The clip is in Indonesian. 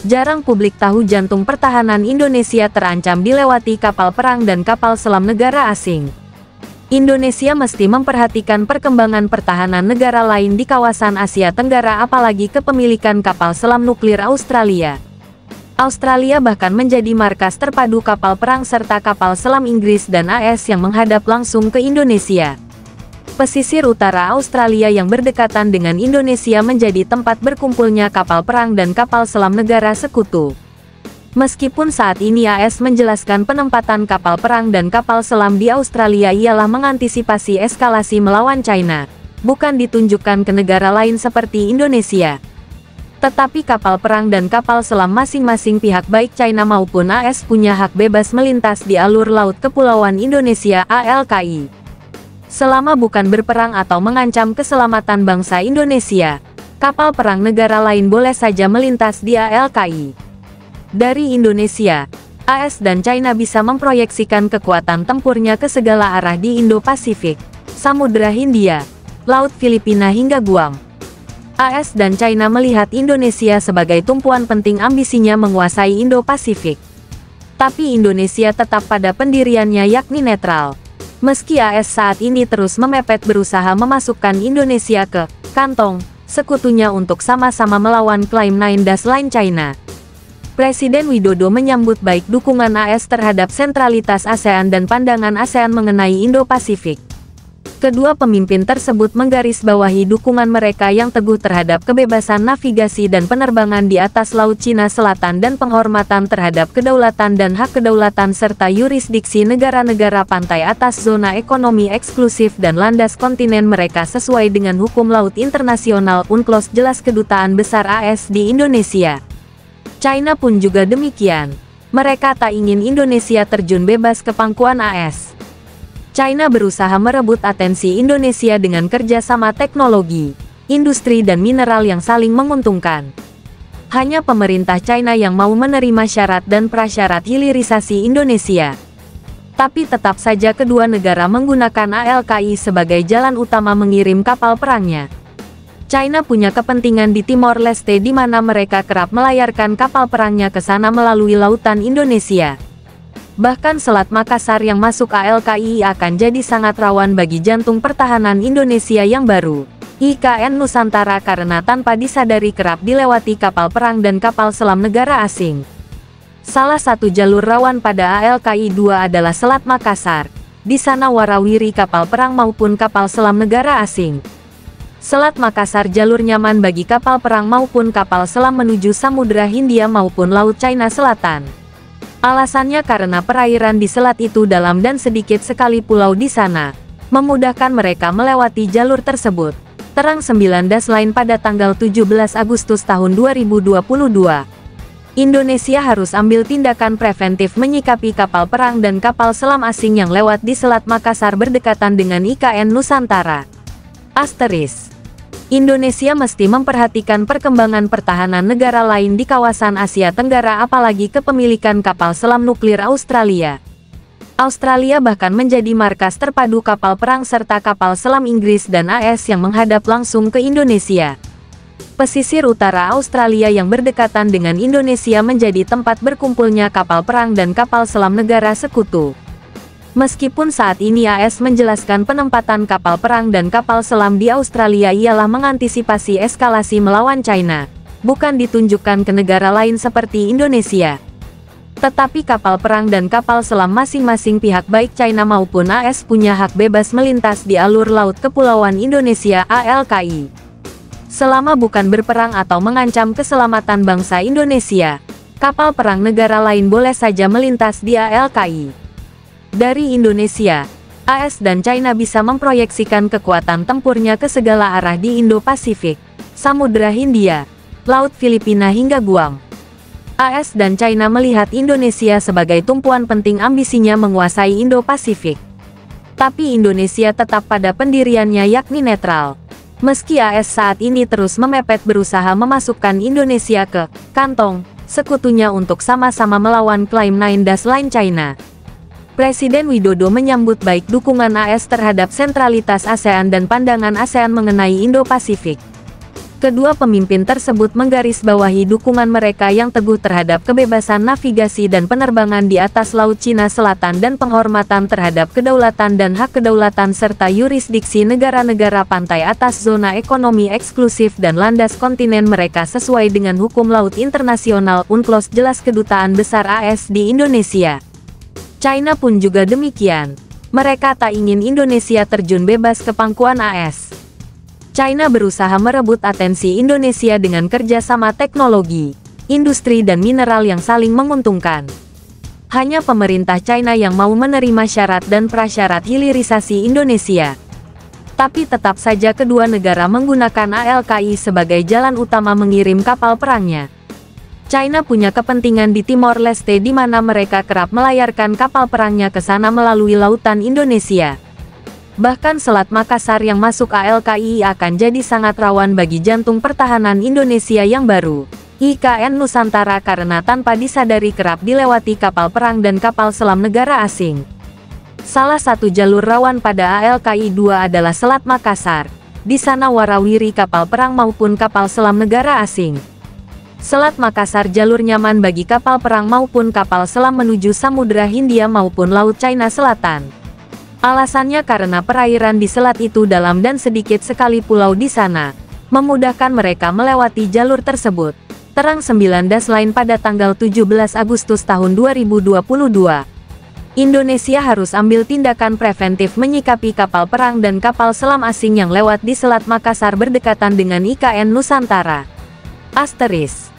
Jarang publik tahu jantung pertahanan Indonesia terancam dilewati kapal perang dan kapal selam negara asing. Indonesia mesti memperhatikan perkembangan pertahanan negara lain di kawasan Asia Tenggara, apalagi kepemilikan kapal selam nuklir Australia. Australia bahkan menjadi markas terpadu kapal perang serta kapal selam Inggris dan AS yang menghadap langsung ke Indonesia. Pesisir utara Australia yang berdekatan dengan Indonesia menjadi tempat berkumpulnya kapal perang dan kapal selam negara sekutu. Meskipun saat ini AS menjelaskan penempatan kapal perang dan kapal selam di Australia ialah mengantisipasi eskalasi melawan China, bukan ditunjukkan ke negara lain seperti Indonesia. Tetapi kapal perang dan kapal selam masing-masing pihak baik China maupun AS punya hak bebas melintas di alur laut Kepulauan Indonesia (ALKI). Selama bukan berperang atau mengancam keselamatan bangsa Indonesia, kapal perang negara lain boleh saja melintas di ALKI. Dari Indonesia, AS dan China bisa memproyeksikan kekuatan tempurnya ke segala arah di Indo-Pasifik, Samudra Hindia, Laut Filipina hingga Guam. AS dan China melihat Indonesia sebagai tumpuan penting ambisinya menguasai Indo-Pasifik. Tapi Indonesia tetap pada pendiriannya yakni netral. Meski AS saat ini terus memepet berusaha memasukkan Indonesia ke kantong sekutunya untuk sama-sama melawan klaim Nine Dash Line China. Presiden Widodo menyambut baik dukungan AS terhadap sentralitas ASEAN dan pandangan ASEAN mengenai Indo-Pasifik. Kedua pemimpin tersebut menggarisbawahi dukungan mereka yang teguh terhadap kebebasan navigasi dan penerbangan di atas Laut Cina Selatan dan penghormatan terhadap kedaulatan dan hak kedaulatan serta yurisdiksi negara-negara pantai atas zona ekonomi eksklusif dan landas kontinen mereka sesuai dengan hukum laut internasional UNCLOS. Jelas Kedutaan Besar AS di Indonesia. China pun juga demikian. Mereka tak ingin Indonesia terjun bebas ke pangkuan AS. China berusaha merebut atensi Indonesia dengan kerjasama teknologi, industri dan mineral yang saling menguntungkan. Hanya pemerintah China yang mau menerima syarat dan prasyarat hilirisasi Indonesia. Tapi tetap saja kedua negara menggunakan ALKI sebagai jalan utama mengirim kapal perangnya. China punya kepentingan di Timor Leste di mana mereka kerap melayarkan kapal perangnya ke sana melalui lautan Indonesia. Bahkan Selat Makassar yang masuk ALKI akan jadi sangat rawan bagi jantung pertahanan Indonesia yang baru, IKN Nusantara, karena tanpa disadari kerap dilewati kapal perang dan kapal selam negara asing. Salah satu jalur rawan pada ALKI 2 adalah Selat Makassar. Di sana warawiri kapal perang maupun kapal selam negara asing. Selat Makassar jalur nyaman bagi kapal perang maupun kapal selam menuju Samudra Hindia maupun Laut China Selatan. Alasannya karena perairan di selat itu dalam dan sedikit sekali pulau di sana, memudahkan mereka melewati jalur tersebut. Terang 9 Dash Line pada tanggal 17 Agustus tahun 2022. Indonesia harus ambil tindakan preventif menyikapi kapal perang dan kapal selam asing yang lewat di Selat Makassar berdekatan dengan IKN Nusantara. Asteris. Indonesia mesti memperhatikan perkembangan pertahanan negara lain di kawasan Asia Tenggara, apalagi kepemilikan kapal selam nuklir Australia. Australia bahkan menjadi markas terpadu kapal perang serta kapal selam Inggris dan AS yang menghadap langsung ke Indonesia. Pesisir utara Australia yang berdekatan dengan Indonesia menjadi tempat berkumpulnya kapal perang dan kapal selam negara sekutu. Meskipun saat ini AS menjelaskan penempatan kapal perang dan kapal selam di Australia ialah mengantisipasi eskalasi melawan China, bukan ditunjukkan ke negara lain seperti Indonesia. Tetapi kapal perang dan kapal selam masing-masing pihak baik China maupun AS punya hak bebas melintas di alur laut Kepulauan Indonesia (ALKI). Selama bukan berperang atau mengancam keselamatan bangsa Indonesia, kapal perang negara lain boleh saja melintas di ALKI. Dari Indonesia, AS dan China bisa memproyeksikan kekuatan tempurnya ke segala arah di Indo-Pasifik, Samudra Hindia, Laut Filipina hingga Guam. AS dan China melihat Indonesia sebagai tumpuan penting ambisinya menguasai Indo-Pasifik. Tapi Indonesia tetap pada pendiriannya yakni netral. Meski AS saat ini terus memepet berusaha memasukkan Indonesia ke kantong sekutunya untuk sama-sama melawan klaim Nine Dash Line China. Presiden Widodo menyambut baik dukungan AS terhadap sentralitas ASEAN dan pandangan ASEAN mengenai Indo-Pasifik. Kedua pemimpin tersebut menggarisbawahi dukungan mereka yang teguh terhadap kebebasan navigasi dan penerbangan di atas Laut Cina Selatan dan penghormatan terhadap kedaulatan dan hak kedaulatan serta yurisdiksi negara-negara pantai atas zona ekonomi eksklusif dan landas kontinen mereka sesuai dengan hukum laut internasional UNCLOS, jelas Kedutaan Besar AS di Indonesia. China pun juga demikian. Mereka tak ingin Indonesia terjun bebas ke pangkuan AS. China berusaha merebut atensi Indonesia dengan kerjasama teknologi, industri dan mineral yang saling menguntungkan. Hanya pemerintah China yang mau menerima syarat dan prasyarat hilirisasi Indonesia. Tapi tetap saja kedua negara menggunakan ALKI sebagai jalan utama mengirim kapal perangnya. China punya kepentingan di Timor Leste di mana mereka kerap melayarkan kapal perangnya ke sana melalui lautan Indonesia. Bahkan Selat Makassar yang masuk ALKI akan jadi sangat rawan bagi jantung pertahanan Indonesia yang baru, IKN Nusantara, karena tanpa disadari kerap dilewati kapal perang dan kapal selam negara asing. Salah satu jalur rawan pada ALKI 2 adalah Selat Makassar. Di sana warawiri kapal perang maupun kapal selam negara asing. Selat Makassar jalur nyaman bagi kapal perang maupun kapal selam menuju Samudra Hindia maupun Laut China Selatan. Alasannya karena perairan di selat itu dalam dan sedikit sekali pulau di sana, memudahkan mereka melewati jalur tersebut. Terang 9 lain pada tanggal 17 Agustus tahun 2022. Indonesia harus ambil tindakan preventif menyikapi kapal perang dan kapal selam asing yang lewat di Selat Makassar berdekatan dengan IKN Nusantara. Asteris.